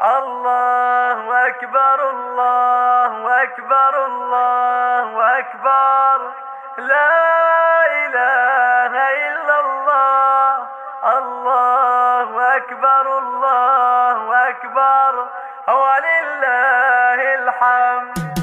الله أكبر الله أكبر الله أكبر، لا إله إلا الله. الله أكبر الله أكبر ولله الحمد.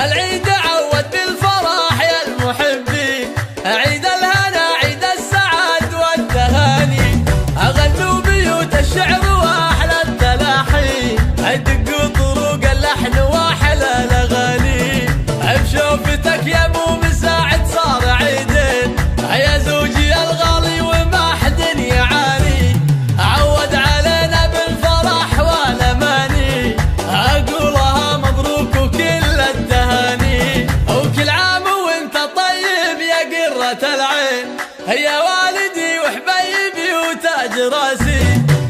العيد عود بالفرح يا المحبين، عيد الهنا عيد السعد والتهاني، أغنوا بيوت الشعر وأحلى التلاحين، دقوا طرق اللحن وأحلى الأغاني، بشوفتك يا مو مساعد صار عيدين، يا زوجي الغالي وما حد يعاني، عود علينا بالفرح والأماني، أقولها مبروك وكل التهاني، وكل عام وانت طيب يا قرة العين، يا والدي وحبيبي وتاج راسي،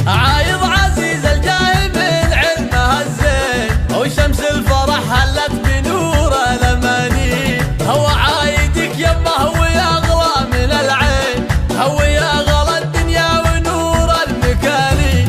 عايض عزيز الجاه من علمها الزين، وشمس الفرح هلت بنور الأماني، هو عايدك يمه ويا أغلى من العين، هو يا أغلى الدنيا ونور المكاني،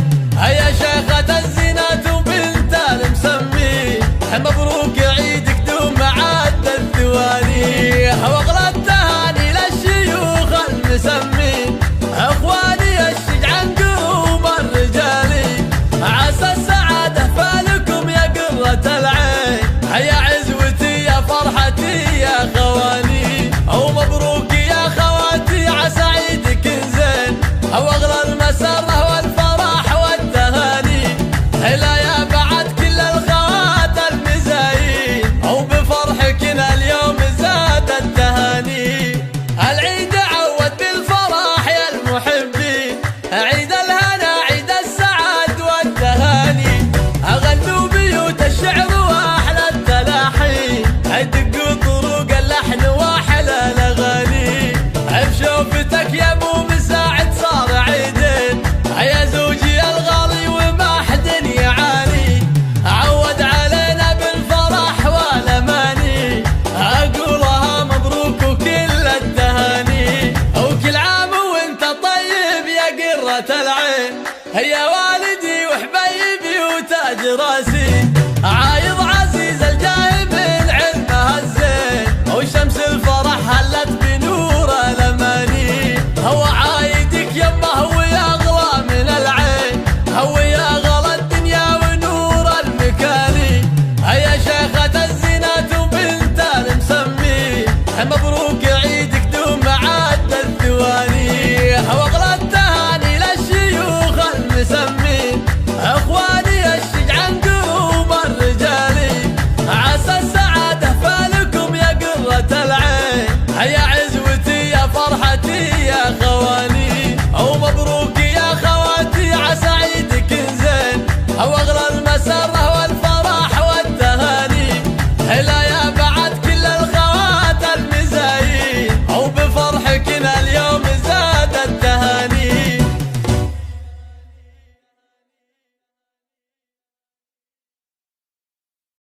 يا شيخة الزينات وبنت المسمي، مبروك عيدك دوم عد الثواني، وأغلى التهاني للشيوخ المسمين، اخواني الشجعان قلوب الرجالي، عسى السعادة فالكم يا قرة العين، يا عزوتي يا فرحتي يا خواني، ومبروك يا خواتي عسى عيدك زين، واغلى المسرة والفرح والتهاني، لا يا بعد كل الخوات المزايين، وبفرحكنا اليوم زاد التهاني. العيد عود بالفرح يا المحبين، عيد الهنا عيد السعد والتهاني، أغنوا بيوت الشعر وأحلى التلاحين، دقوا طرق اللحن وأحلى الأغاني، بشوفتك يا مو مساعد صار عيدين، يا زوجي الغالي وما حد يعاني، عود علينا بالفرح والأماني، أقولها مبروك وكل التهاني، وكل عام وانت طيب يا قرة العين، يا والدي وحبيبي وتاج راسي.